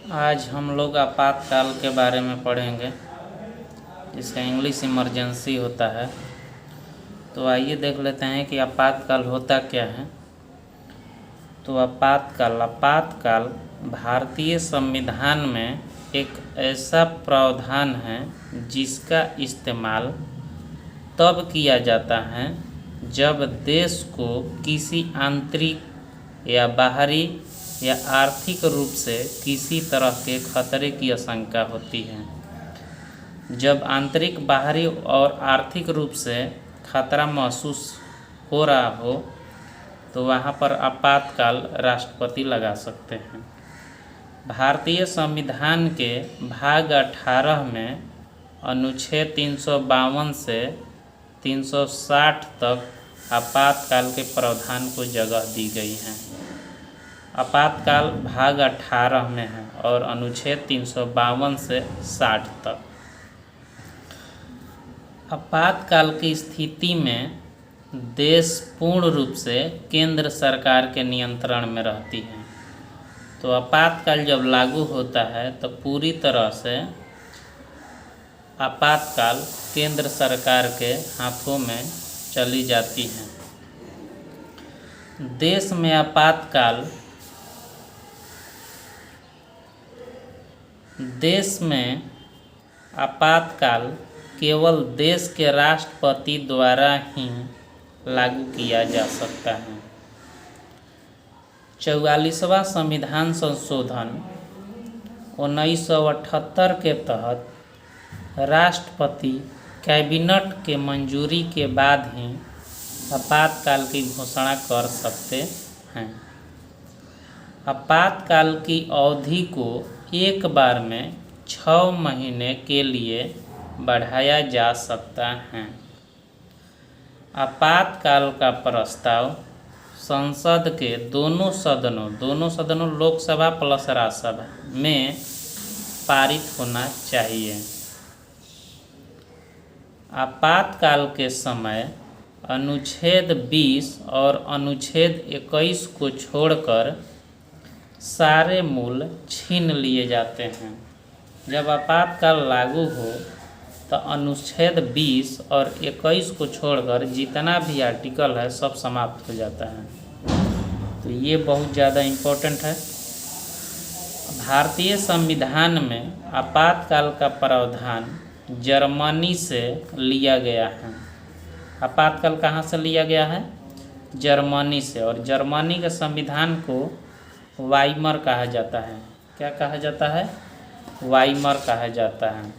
आज हम लोग आपातकाल के बारे में पढ़ेंगे, जिसका इंग्लिश इमरजेंसी होता है। तो आइए देख लेते हैं कि आपातकाल होता क्या है। तो आपातकाल भारतीय संविधान में एक ऐसा प्रावधान है जिसका इस्तेमाल तब किया जाता है जब देश को किसी आंतरिक या बाहरी या आर्थिक रूप से किसी तरह के खतरे की आशंका होती है। जब आंतरिक, बाहरी और आर्थिक रूप से खतरा महसूस हो रहा हो तो वहाँ पर आपातकाल राष्ट्रपति लगा सकते हैं। भारतीय संविधान के भाग 18 में अनुच्छेद 352 से 360 तक आपातकाल के प्रावधान को जगह दी गई है। आपातकाल भाग 18 में है और अनुच्छेद 352 से 60 तक। आपातकाल की स्थिति में देश पूर्ण रूप से केंद्र सरकार के नियंत्रण में रहती है। तो आपातकाल जब लागू होता है तो पूरी तरह से आपातकाल केंद्र सरकार के हाथों में चली जाती है। देश में आपातकाल केवल देश के राष्ट्रपति द्वारा ही लागू किया जा सकता है। 44वां संविधान संशोधन 1978 के तहत राष्ट्रपति कैबिनेट के मंजूरी के बाद ही आपातकाल की घोषणा कर सकते हैं। आपातकाल की अवधि को एक बार में 6 महीने के लिए बढ़ाया जा सकता है। आपातकाल का प्रस्ताव संसद के दोनों सदनों लोकसभा प्लस राज्यसभा में पारित होना चाहिए। आपातकाल के समय अनुच्छेद 20 और अनुच्छेद 21 को छोड़कर सारे मूल छीन लिए जाते हैं। जब आपातकाल लागू हो तो अनुच्छेद 20 और 21 को छोड़कर जितना भी आर्टिकल है सब समाप्त हो जाता है। तो ये बहुत ज़्यादा इम्पोर्टेंट है। भारतीय संविधान में आपातकाल का प्रावधान जर्मनी से लिया गया है। आपातकाल कहाँ से लिया गया है? जर्मनी से। और जर्मनी के संविधान को वाइमर कहा जाता है। क्या कहा जाता है? वाइमर कहा जाता है।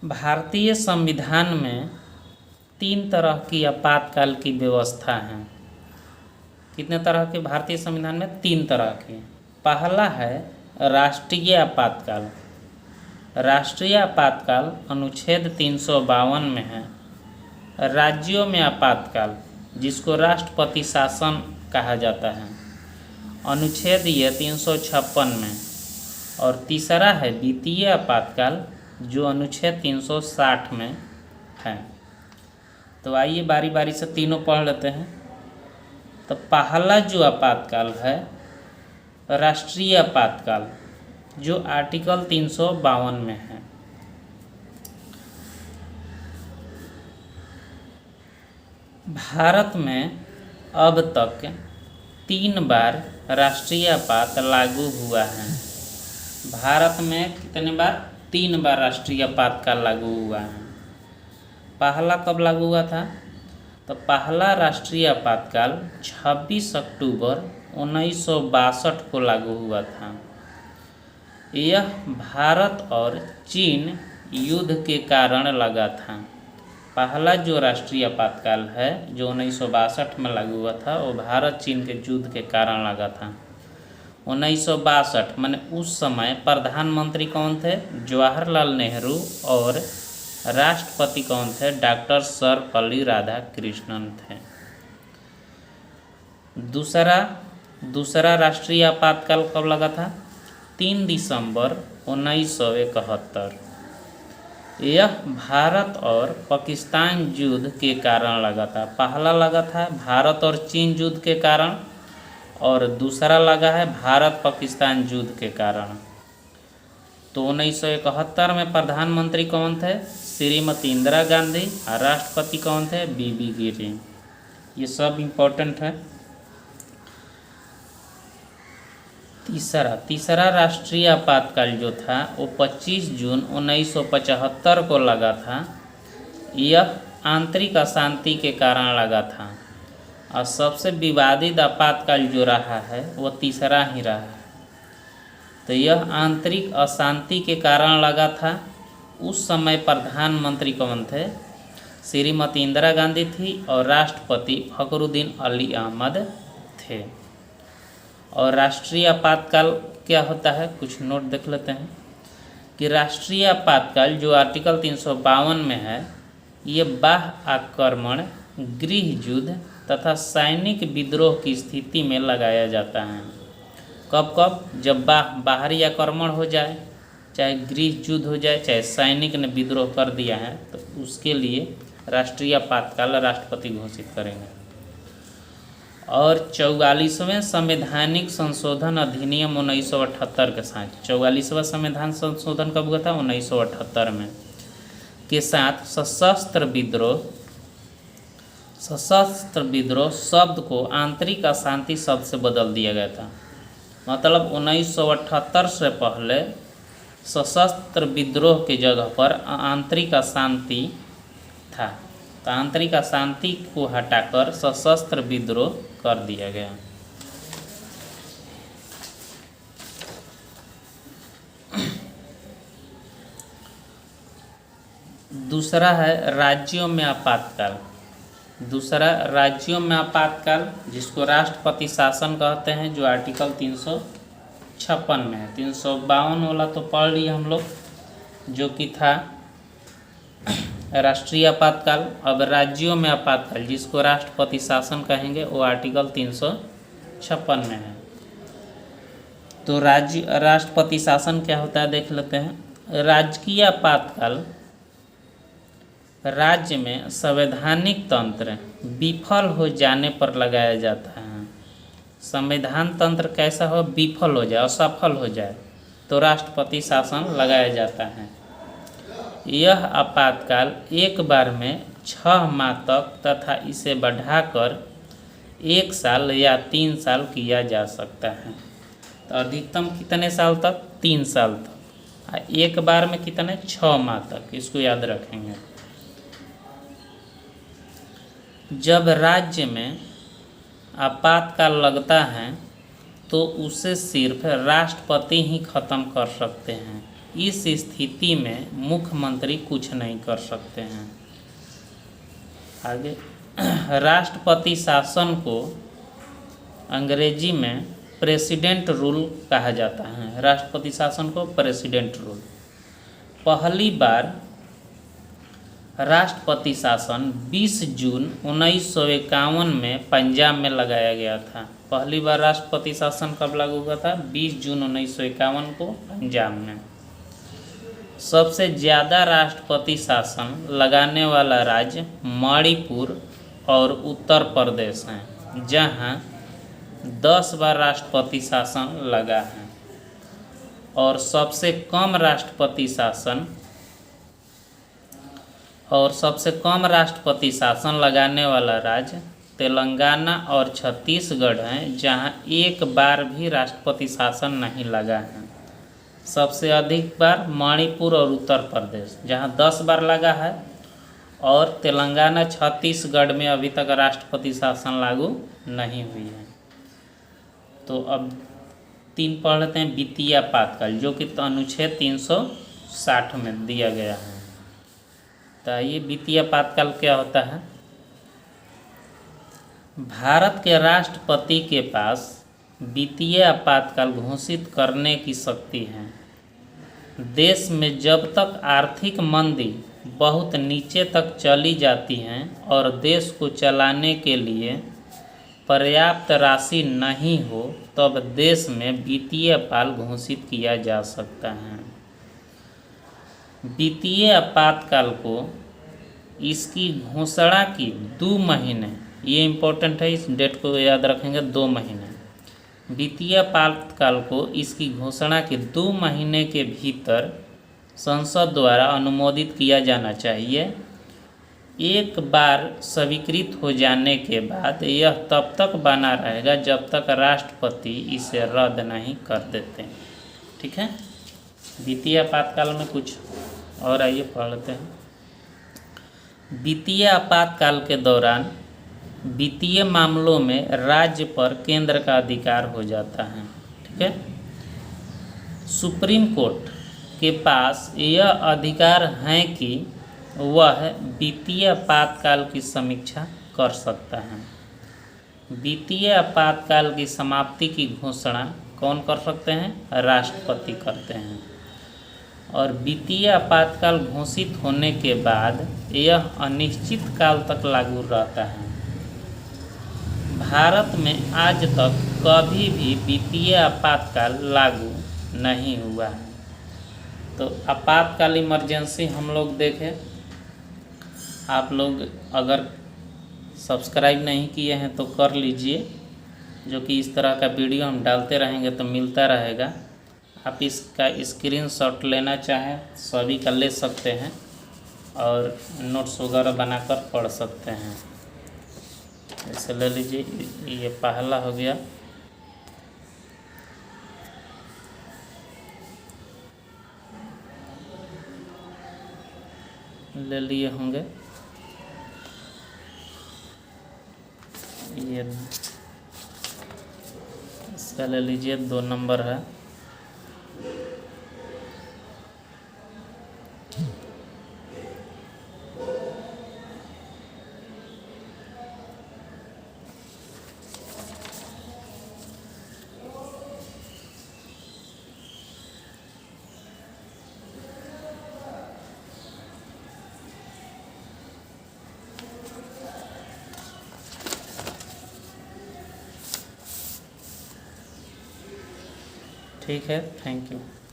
भारतीय संविधान में 3 तरह की आपातकाल की व्यवस्था है। कितने तरह के भारतीय संविधान में? 3 तरह की। पहला है राष्ट्रीय आपातकाल। राष्ट्रीय आपातकाल अनुच्छेद 352 में है। राज्यों में आपातकाल, जिसको राष्ट्रपति शासन कहा जाता है, अनुच्छेद 356 में। और तीसरा है वित्तीय आपातकाल, जो अनुच्छेद 360 में है। तो आइए बारी बारी से तीनों पढ़ लेते हैं। तो पहला जो आपातकाल है राष्ट्रीय आपातकाल, जो आर्टिकल 352 में है। भारत में अब तक 3 बार राष्ट्रीय आपात लागू हुआ है। भारत में कितने बार? 3 बार राष्ट्रीय आपातकाल लागू हुआ है। पहला कब लागू हुआ था? तो पहला राष्ट्रीय आपातकाल 26 अक्टूबर 1962 को लागू हुआ था। यह भारत और चीन युद्ध के कारण लगा था। पहला जो राष्ट्रीय आपातकाल है जो 1962 में लागू हुआ था, वो भारत चीन के युद्ध के कारण लगा था। 1962 माने उस समय प्रधानमंत्री कौन थे? जवाहरलाल नेहरू। और राष्ट्रपति कौन थे? डॉक्टर सर्वपल्ली राधाकृष्णन थे। दूसरा राष्ट्रीय आपातकाल कब लगा था? 3 दिसंबर 1971। यह भारत और पाकिस्तान युद्ध के कारण लगा था। पहला लगा था भारत और चीन युद्ध के कारण और दूसरा लगा है भारत पाकिस्तान युद्ध के कारण। तो 1971 में प्रधानमंत्री कौन थे? श्रीमती इंदिरा गांधी। और राष्ट्रपति कौन थे? बीबी गिरी। ये सब इम्पोर्टेंट है। तीसरा राष्ट्रीय आपातकाल जो था वो 25 जून 1975 को लगा था। यह आंतरिक अशांति के कारण लगा था और सबसे विवादित आपातकाल जो रहा है वो तीसरा ही रहा है। तो यह आंतरिक अशांति के कारण लगा था। उस समय प्रधानमंत्री कौन थे? श्रीमती इंदिरा गांधी थी और राष्ट्रपति फखरुद्दीन अली अहमद थे। और राष्ट्रीय आपातकाल क्या होता है, कुछ नोट देख लेते हैं कि राष्ट्रीय आपातकाल जो आर्टिकल 352 में है, ये बाह्य आक्रमण, गृह युद्ध तथा सैनिक विद्रोह की स्थिति में लगाया जाता है। कब कब? जब बाहरी आक्रमण हो जाए, चाहे गृह युद्ध हो जाए, चाहे सैनिक ने विद्रोह कर दिया है, तो उसके लिए राष्ट्रीय आपातकाल राष्ट्रपति घोषित करेंगे। और 44वें संवैधानिक संशोधन अधिनियम 1978 के साथ, 44वां संविधान संशोधन कब हुआ था? 1978 में, के साथ सशस्त्र विद्रोह शब्द को आंतरिक अशांति शब्द से बदल दिया गया था। मतलब 1978 से पहले सशस्त्र विद्रोह के जगह पर आंतरिक अशांति था। तो आंतरिक अशांति को हटाकर सशस्त्र विद्रोह कर दिया गया। दूसरा है राज्यों में आपातकाल। जिसको राष्ट्रपति शासन कहते हैं, जो आर्टिकल 356 में है। 352 वाला तो पढ़ लिए हम लोग, जो कि था राष्ट्रीय आपातकाल। अब राज्यों में आपातकाल, जिसको राष्ट्रपति शासन कहेंगे, वो आर्टिकल 356 में है। तो राष्ट्रपति शासन क्या होता है देख लेते हैं। राजकीय आपातकाल राज्य में संवैधानिक तंत्र विफल हो जाने पर लगाया जाता है। संविधान तंत्र कैसा हो? विफल हो जाए, असफल हो जाए, तो राष्ट्रपति शासन लगाया जाता है। यह आपातकाल एक बार में 6 माह तक तथा इसे बढ़ाकर 1 साल या 3 साल किया जा सकता है। तो अधिकतम कितने साल तक? 3 साल तक। एक बार में कितने? 6 माह तक। इसको याद रखेंगे। जब राज्य में आपातकाल लगता है तो उसे सिर्फ राष्ट्रपति ही खत्म कर सकते हैं। इस स्थिति में मुख्यमंत्री कुछ नहीं कर सकते हैं। आगे, राष्ट्रपति शासन को अंग्रेजी में प्रेसिडेंट रूल कहा जाता है। राष्ट्रपति शासन को प्रेसिडेंट रूल। पहली बार राष्ट्रपति शासन 20 जून 1951 में पंजाब में लगाया गया था। पहली बार राष्ट्रपति शासन कब लागू हुआ था? 20 जून 1951 को पंजाब में। सबसे ज़्यादा राष्ट्रपति शासन लगाने वाला राज्य मणिपुर और उत्तर प्रदेश हैं, जहां 10 बार राष्ट्रपति शासन लगा है। और सबसे कम राष्ट्रपति शासन लगाने वाला राज्य तेलंगाना और छत्तीसगढ़ हैं, जहां 1 बार भी राष्ट्रपति शासन नहीं लगा है। सबसे अधिक बार मणिपुर और उत्तर प्रदेश, जहां 10 बार लगा है, और तेलंगाना छत्तीसगढ़ में अभी तक राष्ट्रपति शासन लागू नहीं हुई है। तो अब 3 पढ़ लेते हैं। वित्तीय आपातकाल, जो कि अनुच्छेद 360 में दिया गया है। तो ये वित्तीय आपातकाल क्या होता है? भारत के राष्ट्रपति के पास वित्तीय आपातकाल घोषित करने की शक्ति है। देश में जब तक आर्थिक मंदी बहुत नीचे तक चली जाती है और देश को चलाने के लिए पर्याप्त राशि नहीं हो, तब देश में वित्तीय आपातकाल घोषित किया जा सकता है। वित्तीय आपातकाल को इसकी घोषणा की 2 महीने, ये इम्पोर्टेंट है, इस डेट को याद रखेंगे, 2 महीने। वित्तीय आपातकाल को इसकी घोषणा के 2 महीने के भीतर संसद द्वारा अनुमोदित किया जाना चाहिए। एक बार स्वीकृत हो जाने के बाद यह तब तक बना रहेगा जब तक राष्ट्रपति इसे रद्द नहीं कर देते। ठीक है, वित्तीय आपातकाल में कुछ और आइए पढ़ लेते हैं। वित्तीय आपातकाल के दौरान वित्तीय मामलों में राज्य पर केंद्र का अधिकार हो जाता है। ठीक है, सुप्रीम कोर्ट के पास यह अधिकार है कि वह वित्तीय आपातकाल की समीक्षा कर सकता है। वित्तीय आपातकाल की समाप्ति की घोषणा कौन कर सकते हैं? राष्ट्रपति करते हैं। और वित्तीय आपातकाल घोषित होने के बाद यह अनिश्चित काल तक लागू रहता है। भारत में आज तक कभी भी वित्तीय आपातकाल लागू नहीं हुआ है। तो आपातकाल इमरजेंसी हम लोग देखें। आप लोग अगर सब्सक्राइब नहीं किए हैं तो कर लीजिए, जो कि इस तरह का वीडियो हम डालते रहेंगे तो मिलता रहेगा। आप इसका स्क्रीनशॉट लेना चाहें सभी का ले सकते हैं और नोट्स वगैरह बनाकर पढ़ सकते हैं। ऐसे ले लीजिए, ये पहला हो गया। ले लिए होंगे। ये इसका ले लीजिए, 2 नंबर है। ठीक है, थैंक यू।